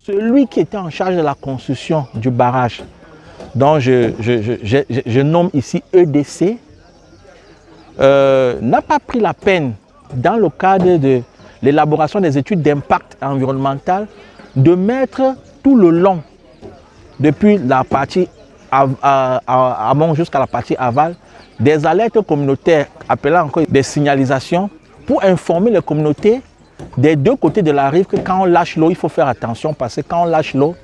Celui qui était en charge de la construction du barrage, dont je nomme ici EDC, n'a pas pris la peine, dans le cadre de l'élaboration des études d'impact environnemental, de mettre tout le long, depuis la partie amont jusqu'à la partie aval, des alertes communautaires, appelant encore des signalisations, pour informer les communautés des deux côtés de la rive que quand on lâche l'eau, il faut faire attention parce que quand on lâche l'eau,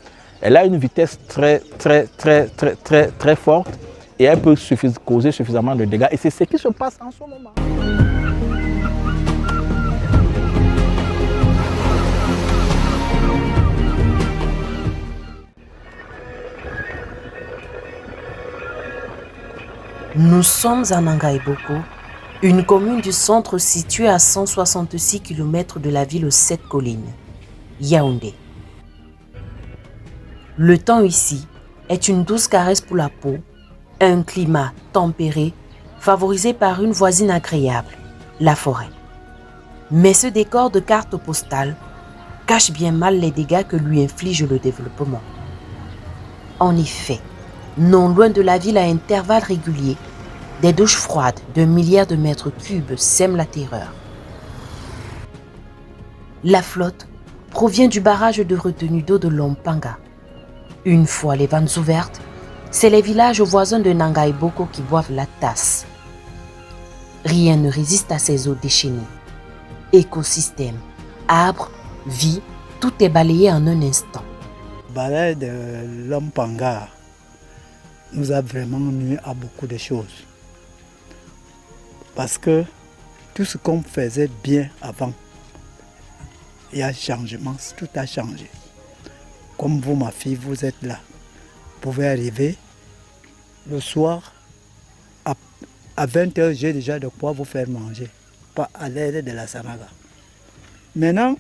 elle a une vitesse très forte et elle peut causer suffisamment de dégâts. Et c'est ce qui se passe en ce moment. Nous sommes à Nangaïboko, une commune du centre située à 166 km de la ville aux 7 collines, Yaoundé. Le temps ici est une douce caresse pour la peau, un climat tempéré, favorisé par une voisine agréable, la forêt. Mais ce décor de carte postale cache bien mal les dégâts que lui inflige le développement. En effet, non loin de la ville à intervalles réguliers, des douches froides de milliards de mètres cubes sèment la terreur. La flotte provient du barrage de retenue d'eau de Lompanga. Une fois les vannes ouvertes, c'est les villages voisins de Nangaïboko qui boivent la tasse. Rien ne résiste à ces eaux déchaînées. Écosystème, arbres, vie, tout est balayé en un instant. Le barrage de Lompanga nous a vraiment nuit à beaucoup de choses. Parce que tout ce qu'on faisait bien avant, il y a changement, tout a changé. Comme vous, ma fille, vous êtes là. Vous pouvez arriver le soir, à 20h, j'ai déjà de quoi vous faire manger, pas à l'aide de la Sanaga. Maintenant,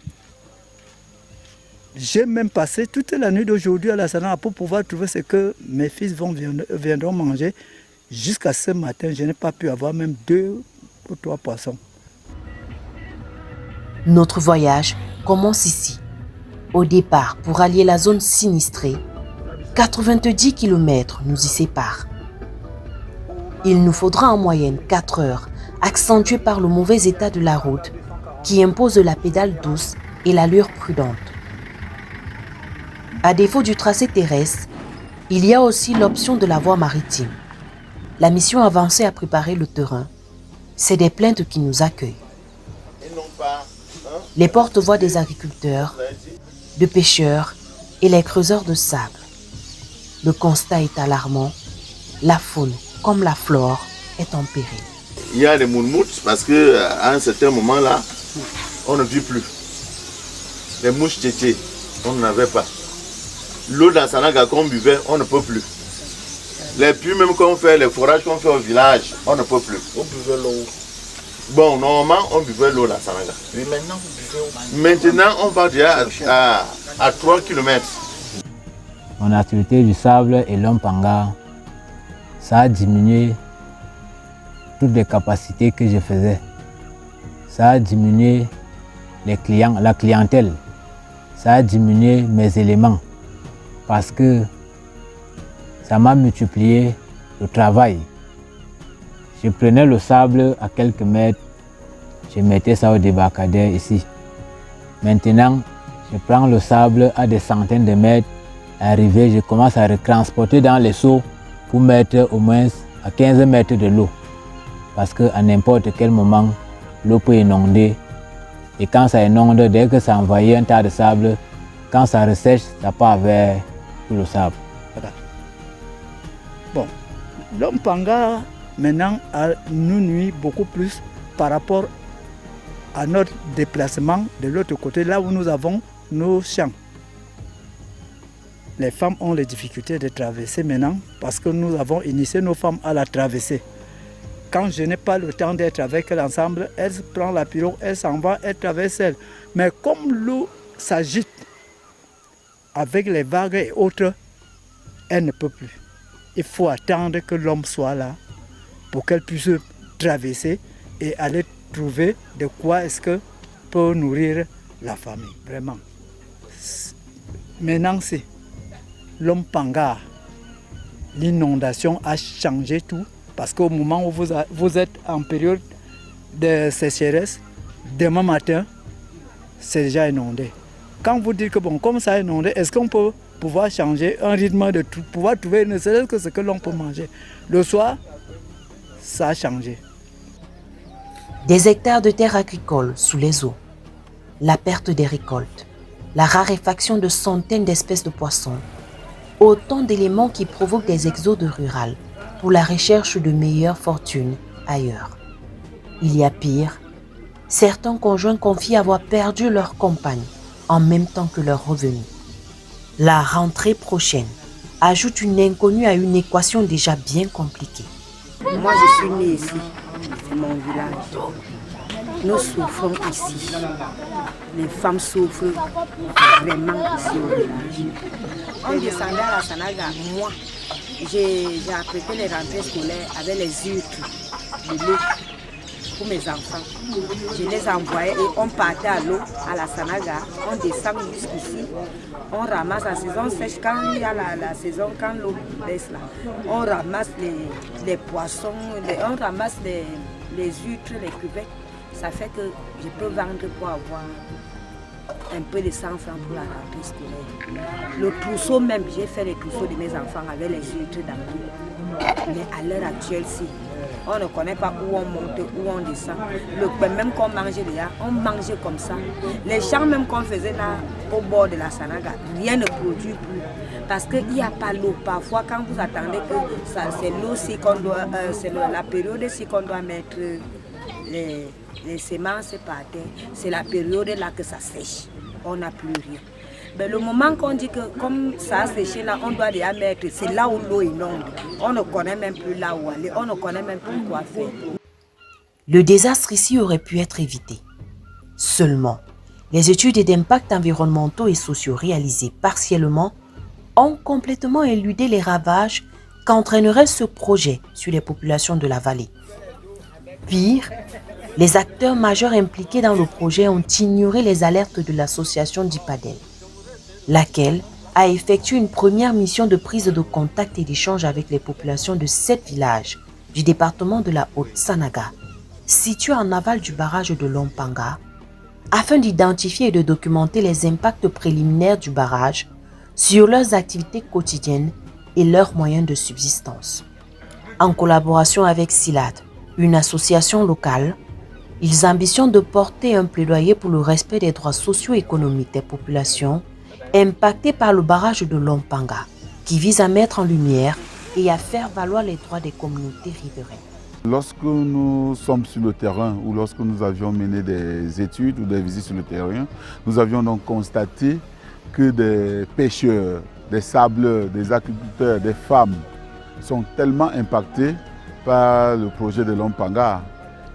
j'ai même passé toute la nuit d'aujourd'hui à la Sanaga pour pouvoir trouver ce que mes fils viendront manger. Jusqu'à ce matin, je n'ai pas pu avoir même 2 ou 3 poissons. Notre voyage commence ici. Au départ, pour allier la zone sinistrée, 90 km nous y séparent. Il nous faudra en moyenne 4 heures, accentuées par le mauvais état de la route qui impose la pédale douce et l'allure prudente. À défaut du tracé terrestre, il y a aussi l'option de la voie maritime. La mission avancée à préparer le terrain, c'est des plaintes qui nous accueillent. Les porte-voix des agriculteurs, de pêcheurs et les creuseurs de sable. Le constat est alarmant. La faune, comme la flore, est en péril. Il y a des moumoutes parce qu'à un certain moment-là, on ne vit plus. Les mouches tétées, on n'avait pas. L'eau d'Assanaga qu'on buvait, on ne peut plus. Les puits même qu'on fait, les forages qu'on fait au village, on ne peut plus. On buvait l'eau. Bon, normalement, on buvait l'eau d'Assanaga. Mais maintenant, vous buvez Maintenant, on va déjà à 3 km. Mon activité du sable et Lompanga, ça a diminué toutes les capacités que je faisais. Ça a diminué la clientèle. Ça a diminué mes éléments parce que ça m'a multiplié le travail. Je prenais le sable à quelques mètres, je mettais ça au débarcadère ici. Maintenant, je prends le sable à des centaines de mètres. Arrivé, je commence à retransporter dans les seaux pour mettre au moins à 15 mètres de l'eau. Parce qu'à n'importe quel moment, l'eau peut inonder. Et quand ça inonde, dès que ça envahit un tas de sable, quand ça ressèche, ça part vers tout le sable. Voilà. Bon, Lompanga maintenant nous nuit beaucoup plus par rapport à notre déplacement de l'autre côté, là où nous avons nos champs. Les femmes ont les difficultés de traverser maintenant parce que nous avons initié nos femmes à la traverser. Quand je n'ai pas le temps d'être avec elles ensemble, elles prennent la pirogue, elles s'en vont, elles traversent elles. Mais comme l'eau s'agite avec les vagues et autres, elles ne peuvent plus. Il faut attendre que l'homme soit là pour qu'elle puisse traverser et aller trouver de quoi est-ce que peut nourrir la famille. Vraiment. Maintenant, c'est l'Ompanga. L'inondation a changé tout parce qu'au moment où vous êtes en période de sécheresse, demain matin, c'est déjà inondé. Quand vous dites que bon, comme ça a inondé, est-ce qu'on peut pouvoir changer un rythme de tout, pouvoir trouver ne serait-ce que ce que l'on peut manger? Le soir, ça a changé. Des hectares de terres agricoles sous les eaux, la perte des récoltes, la raréfaction de centaines d'espèces de poissons, autant d'éléments qui provoquent des exodes rurales pour la recherche de meilleures fortunes ailleurs. Il y a pire, certains conjoints confient avoir perdu leur compagne en même temps que leurs revenus. La rentrée prochaine ajoute une inconnue à une équation déjà bien compliquée. Moi, je suis née ici, c'est mon village. Nous souffrons ici. Les femmes souffrent vraiment ici au village. On descendait à la Sanaga, moi, j'ai apprêté les rentrées scolaires avec les huîtres de l'eau pour mes enfants. Je les envoyais et on partait à l'eau, à la Sanaga, on descend jusqu'ici, on ramasse en saison sèche, quand il y a la saison, quand l'eau baisse là, on ramasse les poissons, on ramasse les huîtres, les crevettes. Ça fait que je peux vendre pour avoir un peu de 100 francs pour la rentrée scolaire. Le trousseau même, j'ai fait les trousseaux de mes enfants avec les huîtres d'amour. Mais à l'heure actuelle, si, on ne connaît pas où on monte, où on descend. Le pain même qu'on mangeait déjà, on mangeait comme ça. Les champs même qu'on faisait là, au bord de la Sanaga, rien ne produit plus. Parce qu'il n'y a pas l'eau. Parfois, quand vous attendez que c'est l'eau, c'est la période qu'on doit mettre les semences par terre, c'est la période là que ça sèche. On n'a plus rien. Mais le moment qu'on dit que comme ça a séché là, on doit déjà mettre, c'est là où l'eau inonde. On ne connaît même plus là où aller, on ne connaît même plus quoi faire. Le désastre ici aurait pu être évité. Seulement, les études d'impact environnementaux et sociaux réalisées partiellement ont complètement éludé les ravages qu'entraînerait ce projet sur les populations de la vallée. Pire, les acteurs majeurs impliqués dans le projet ont ignoré les alertes de l'association d'Ipadel, laquelle a effectué une première mission de prise de contact et d'échange avec les populations de 7 villages du département de la Haute-Sanaga, situés en aval du barrage de l'Ompanga, afin d'identifier et de documenter les impacts préliminaires du barrage sur leurs activités quotidiennes et leurs moyens de subsistance. En collaboration avec SILAD, une association locale, ils ambitionnent de porter un plaidoyer pour le respect des droits socio-économiques des populations impactées par le barrage de l'Ompanga, qui vise à mettre en lumière et à faire valoir les droits des communautés riveraines. Lorsque nous sommes sur le terrain ou lorsque nous avions mené des études ou des visites sur le terrain, nous avions donc constaté que des pêcheurs, des sableurs, des agriculteurs, des femmes sont tellement impactés par le projet de l'Ompanga.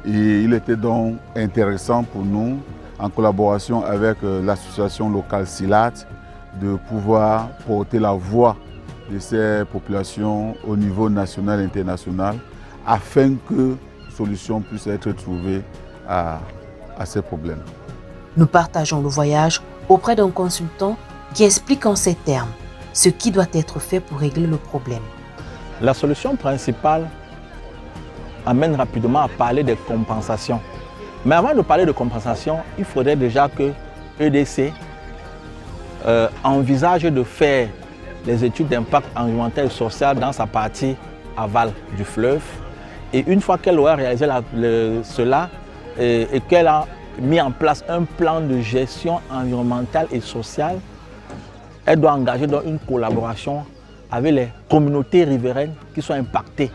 Et il était donc intéressant pour nous, en collaboration avec l'association locale SILAT, de pouvoir porter la voix de ces populations au niveau national et international, afin que solution puisse être trouvée à ces problèmes. Nous partageons le voyage auprès d'un consultant qui explique en ces termes ce qui doit être fait pour régler le problème. La solution principale amène rapidement à parler des compensations. Mais avant de parler de compensation, il faudrait déjà que EDC envisage de faire les études d'impact environnemental et social dans sa partie aval du fleuve. Et une fois qu'elle aura réalisé cela et qu'elle a mis en place un plan de gestion environnementale et sociale, elle doit engager donc une collaboration avec les communautés riveraines qui sont impactées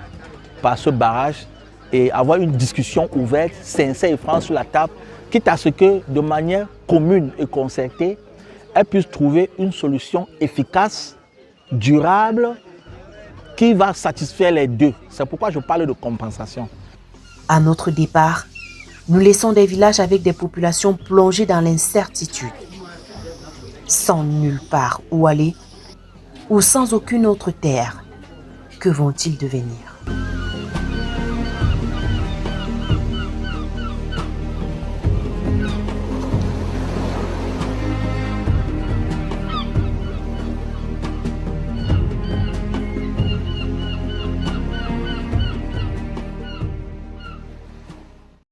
par ce barrage et avoir une discussion ouverte, sincère et franche sur la table, quitte à ce que de manière commune et concertée, elle puisse trouver une solution efficace, durable, qui va satisfaire les deux. C'est pourquoi je parle de compensation. À notre départ, nous laissons des villages avec des populations plongées dans l'incertitude, sans nulle part où aller ou sans aucune autre terre. Que vont-ils devenir ?